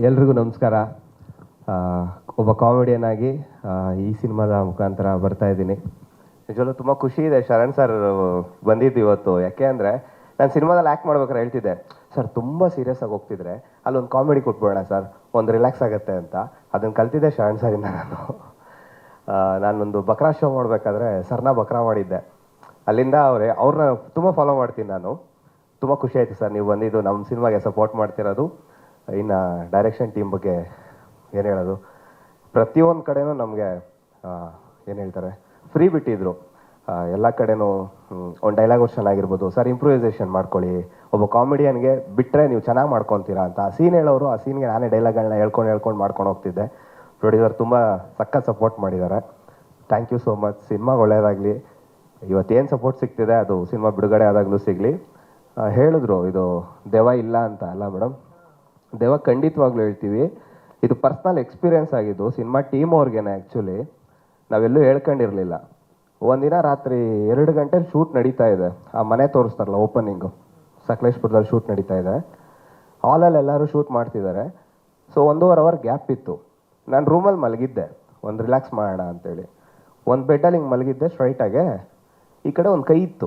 ಎಲ್ರಿಗೂ ನಮಸ್ಕಾರ. ಒಬ್ಬ ಕಾಮಿಡಿಯನ್ ಆಗಿ ಈ ಸಿನಿಮಾದ ಮುಖಾಂತರ ಬರ್ತಾ ಇದ್ದೀನಿ. ನಿಜವಲ್ಲೂ ತುಂಬ ಖುಷಿ ಇದೆ ಶರಣ್ ಸರ್ ಬಂದಿದ್ದು ಇವತ್ತು. ಯಾಕೆ ಅಂದರೆ ನಾನು ಸಿನಿಮಾದಲ್ಲಿ ಆ್ಯಕ್ಟ್ ಮಾಡ್ಬೇಕಾದ್ರೆ ಹೇಳ್ತಿದ್ದೆ, ಸರ್ ತುಂಬ ಸೀರಿಯಸ್ ಆಗಿ ಹೋಗ್ತಿದ್ರೆ ಅಲ್ಲೊಂದು ಕಾಮಿಡಿ ಕೊಟ್ಬಿಡೋಣ ಸರ್, ಒಂದು ರಿಲ್ಯಾಕ್ಸ್ ಆಗುತ್ತೆ ಅಂತ. ಅದನ್ನು ಕಲ್ತಿದ್ದೆ ಶರಣ್ ಸರಿಂದ. ನಾನೊಂದು ಬಕ್ರಾ ಶೋ ಮಾಡಬೇಕಾದ್ರೆ ಸರ್ನ ಬಕ್ರಾ ಮಾಡಿದ್ದೆ. ಅಲ್ಲಿಂದ ಅವ್ರನ್ನ ತುಂಬ ಫಾಲೋ ಮಾಡ್ತೀನಿ ನಾನು. ತುಂಬ ಖುಷಿ ಆಯಿತು ಸರ್ ನೀವು ಬಂದಿದ್ದು, ನಮ್ಮ ಸಿನಿಮಾಗೆ ಸಪೋರ್ಟ್ ಮಾಡ್ತಿರೋದು. ಇನ್ನು ಡೈರೆಕ್ಷನ್ ಟೀಮ್ ಬಗ್ಗೆ ಏನು ಹೇಳೋದು, ಪ್ರತಿಯೊಂದು ಕಡೆನೂ ನಮಗೆ ಏನು ಹೇಳ್ತಾರೆ ಫ್ರೀ ಬಿಟ್ಟಿದ್ರು. ಎಲ್ಲ ಕಡೆನೂ ಒಂದು ಡೈಲಾಗ್ ವರ್ಷನ್ ಆಗಿರ್ಬೋದು, ಸರ್ ಇಂಪ್ರೂವೈಸೇಷನ್ ಮಾಡ್ಕೊಳ್ಳಿ, ಒಬ್ಬ ಕಾಮಿಡಿಯನ್ಗೆ ಬಿಟ್ಟರೆ ನೀವು ಚೆನ್ನಾಗಿ ಮಾಡ್ಕೊತೀರಾ ಅಂತ. ಆ ಸೀನ್ ಹೇಳೋರು, ಆ ಸೀನ್ಗೆ ನಾನೇ ಡೈಲಾಗ್ಗಳನ್ನ ಹೇಳ್ಕೊಂಡು ಮಾಡ್ಕೊಂಡು ಹೋಗ್ತಿದ್ದೆ. ಪ್ರೊಡ್ಯೂಸರ್ ತುಂಬ ಸಖತ್ ಸಪೋರ್ಟ್ ಮಾಡಿದ್ದಾರೆ. Thank you so much. ಸಿನಿಮಾಗೆ ಒಳ್ಳೆಯದಾಗಲಿ. ಇವತ್ತೇನು ಸಪೋರ್ಟ್ ಸಿಗ್ತಿದೆ ಅದು ಸಿನಿಮಾ ಬಿಡುಗಡೆ ಆದಾಗಲೂ ಸಿಗಲಿ. ಹೇಳಿದ್ರು ಇದು ದೆವ್ವ ಇಲ್ಲ ಅಂತ. ಅಲ್ಲ ಮೇಡಮ್, ದೆವ್ವ ಖಂಡಿತವಾಗ್ಲೂ ಹೇಳ್ತೀವಿ. ಇದು ಪರ್ಸ್ನಲ್ ಎಕ್ಸ್ಪೀರಿಯೆನ್ಸ್ ಆಗಿದ್ದು ಸಿನಿಮಾ ಟೀಮ್ ಅವ್ರಿಗೇನೆ. ಆ್ಯಕ್ಚುಲಿ ನಾವೆಲ್ಲೂ ಹೇಳ್ಕೊಂಡಿರಲಿಲ್ಲ. ಒಂದಿನ ರಾತ್ರಿ 2 ಗಂಟೆಲಿ ಶೂಟ್ ನಡೀತಾ ಇದೆ. ಆ ಮನೆ ತೋರಿಸ್ತಾರಲ್ಲ ಓಪನಿಂಗು, ಸಕಲೇಶ್ಪುರದಲ್ಲಿ ಶೂಟ್ ನಡೀತಾ ಇದೆ. ಹಾಲಲ್ಲಿ ಎಲ್ಲರೂ ಶೂಟ್ ಮಾಡ್ತಿದ್ದಾರೆ. ಸೊ 1.5 ಅವರ್ ಗ್ಯಾಪ್ ಇತ್ತು. ನಾನು ರೂಮಲ್ಲಿ ಮಲಗಿದ್ದೆ, ಒಂದು ರಿಲ್ಯಾಕ್ಸ್ ಮಾಡೋಣ ಅಂತೇಳಿ. ಒಂದು ಬೆಡ್ಡಲ್ಲಿ ಹಿಂಗೆ ಮಲಗಿದ್ದೆ ಸ್ಟ್ರೈಟಾಗೆ. ಈ ಕಡೆ ಒಂದು ಕೈ ಇತ್ತು.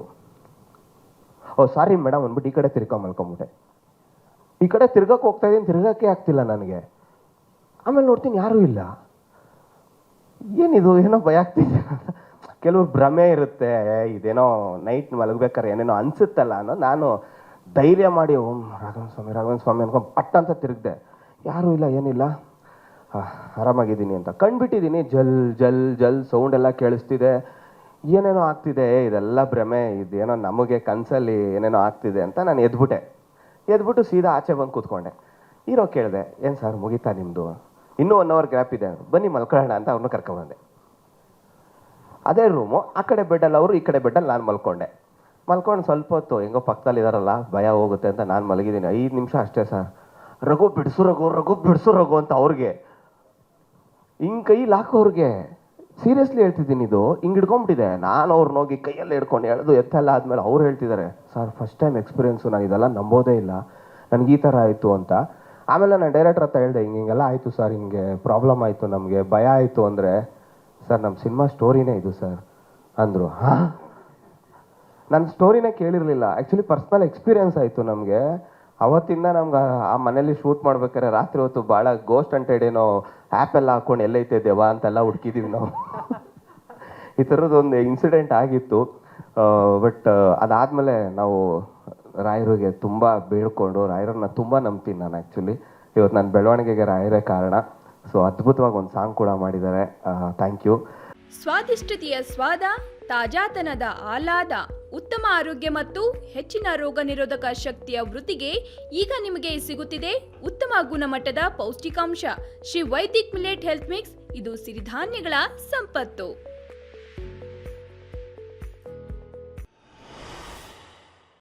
ಓ ಸಾರಿ ಮೇಡಮ್ ಅಂದ್ಬಿಟ್ಟು ಈ ಕಡೆ ಮಲ್ಕೊಂಬಿಟ್ಟೆ. ಈ ಕಡೆ ತಿರ್ಗಕ್ಕೆ ಹೋಗ್ತಾ ಇದ್ದೀನಿ, ತಿರ್ಗಕ್ಕೆ ಆಗ್ತಿಲ್ಲ ನನಗೆ. ಆಮೇಲೆ ನೋಡ್ತೀನಿ ಯಾರೂ ಇಲ್ಲ. ಏನಿದು, ಏನೋ ಭಯ ಆಗ್ತಿದೆ. ಕೆಲವ್ರು ಭ್ರಮೆ ಇರುತ್ತೆ, ಇದೇನೋ ನೈಟ್ ಮಲಗಬೇಕಾರೆ ಏನೇನೋ ಅನಿಸುತ್ತಲ್ಲ ಅನ್ನೋ. ನಾನು ಧೈರ್ಯ ಮಾಡಿ ಓಂ ರಾಘವೇಂದ್ರ ಸ್ವಾಮಿ ಅನ್ಕೊಂಡು ಪಟ್ ಅಂತ ತಿರುಗಿದೆ. ಯಾರೂ ಇಲ್ಲ, ಏನಿಲ್ಲ, ಆರಾಮಾಗಿದ್ದೀನಿ ಅಂತ ಕಂಡುಬಿಟ್ಟಿದ್ದೀನಿ. ಜಲ್ ಜಲ್ ಜಲ್ ಸೌಂಡ್ ಎಲ್ಲ ಕೇಳಿಸ್ತಿದೆ. ಏನೇನೋ ಆಗ್ತಿದೆ, ಇದೆಲ್ಲ ಭ್ರಮೆ, ಇದೇನೋ ನಮಗೆ ಕನಸಲ್ಲಿ ಏನೇನೋ ಆಗ್ತಿದೆ ಅಂತ ನಾನು ಎದ್ಬಿಟ್ಟು ಸೀದಾ ಆಚೆ ಬಂದು ಕೂತ್ಕೊಂಡೆ. ಹೀರೋ ಕೇಳಿದೆ, ಏನು ಸರ್ ಮುಗೀತಾ ನಿಮ್ಮದು? ಇನ್ನೂ 1 ಅವರ್ ಗ್ಯಾಪ್ ಇದೆ, ಬನ್ನಿ ಮಲ್ಕೊಳ್ಳೋಣ ಅಂತ ಅವ್ರನ್ನ ಕರ್ಕೊಂಡ್ಬಂದೆ. ಅದೇ ರೂಮು, ಆ ಕಡೆ ಬೆಡ್ಡಲ್ಲಿ ಅವರು, ಈ ಕಡೆ ಬೆಡ್ಡಲ್ಲಿ ನಾನು ಮಲ್ಕೊಂಡು ಸ್ವಲ್ಪ ಹೊತ್ತು ಹೆಂಗೋ ಪಕ್ಕದಲ್ಲಿ ಇದಾರಲ್ಲ ಭಯ ಹೋಗುತ್ತೆ ಅಂತ ನಾನು ಮಲಗಿದ್ದೀನಿ. 5 ನಿಮಿಷ ಅಷ್ಟೇ ಸರ್. ರಘು ಬಿಡಿಸು ರಘು ಅಂತ ಅವ್ರಿಗೆ ಹಿಂಗೆ ಕೈ ಲಾಕೋರ್ಗೆ ಸೀರಿಯಸ್ಲಿ ಹೇಳ್ತಿದ್ದೀನಿ. ಇದು ಹಿಂಗೆ ಹಿಡ್ಕೊಂಬಿಟ್ಟಿದೆ. ನಾನು ಅವ್ರನ್ನ ಹೋಗಿ ಕೈಯಲ್ಲಿ ಹಿಡ್ಕೊಂಡು ಎಳೆದು ಎತ್ತೆಲ್ಲ ಆದಮೇಲೆ ಅವ್ರು ಹೇಳ್ತಿದ್ದಾರೆ, ಸರ್ ಫಸ್ಟ್ ಟೈಮ್ ಎಕ್ಸ್ಪೀರಿಯೆನ್ಸು, ನಾನು ಇದೆಲ್ಲ ನಂಬೋದೇ ಇಲ್ಲ, ನನಗೆ ಈ ಥರ ಆಯಿತು ಅಂತ. ಆಮೇಲೆ ನಾನು ಡೈರೆಕ್ಟರ್ ಹತ್ರ ಹೇಳಿದೆ, ಹಿಂಗೆಲ್ಲ ಆಯಿತು ಸರ್, ಹಿಂಗೆ ಪ್ರಾಬ್ಲಮ್ ಆಯಿತು, ನಮಗೆ ಭಯ ಆಯಿತು ಅಂದರೆ, ಸರ್ ನಮ್ಮ ಸಿನಿಮಾ ಸ್ಟೋರಿನೇ ಇದು ಸರ್ ಅಂದರು. ಹಾಂ, ನನ್ನ ಸ್ಟೋರಿನೇ ಕೇಳಿರಲಿಲ್ಲ. ಆ್ಯಕ್ಚುಲಿ ಪರ್ಸ್ನಲ್ ಎಕ್ಸ್ಪೀರಿಯೆನ್ಸ್ ಆಯಿತು ನಮಗೆ. ಅವತ್ತಿಂದ ನಮ್ಗೆ ಆ ಮನೇಲಿ ಶೂಟ್ ಮಾಡ್ಬೇಕಾದ್ರೆ ರಾತ್ರಿ ಹೊತ್ತು ಭಾಳ ಗೋಸ್ಟ್ ಅಂಟೆಡ್ ಏನೋ ಆ್ಯಪೆಲ್ಲ ಹಾಕ್ಕೊಂಡು ಎಲ್ಲೈತೆ ದೆವ್ವ ಅಂತೆಲ್ಲ ಹುಡುಕಿದ್ದೀವಿ ನಾವು. ಈ ಥರದ್ದೊಂದು ಇನ್ಸಿಡೆಂಟ್ ಆಗಿತ್ತು. ಬಟ್ ಅದಾದಮೇಲೆ ನಾವು ರಾಯರಿಗೆ ತುಂಬ ಬೇಡ್ಕೊಂಡು, ರಾಯರನ್ನ ತುಂಬ ನಂಬ್ತೀನಿ ನಾನು. ಆ್ಯಕ್ಚುಲಿ ಇವತ್ತು ನನ್ನ ಬೆಳವಣಿಗೆಗೆ ರಾಯರೇ ಕಾರಣ. ಸೊ ಅದ್ಭುತವಾಗಿ ಒಂದು ಸಾಂಗ್ ಕೂಡ ಮಾಡಿದ್ದಾರೆ. Thank you. ಸ್ವಾದಿಷ್ಟತೆಯ ಸ್ವಾದ, ತಾಜಾತನದ ಆಹ್ಲಾದ, ಉತ್ತಮ ಆರೋಗ್ಯ ಮತ್ತು ಹೆಚ್ಚಿನ ರೋಗ ನಿರೋಧಕ ಶಕ್ತಿಯ ವೃದ್ಧಿಗೆ ಈಗ ನಿಮಗೆ ಸಿಗುತ್ತಿದೆ ಉತ್ತಮ ಗುಣಮಟ್ಟದ ಪೌಷ್ಟಿಕಾಂಶ. Shri Vaidik millet health mix. ಇದು ಸಿರಿಧಾನ್ಯಗಳ ಸಂಪತ್ತು.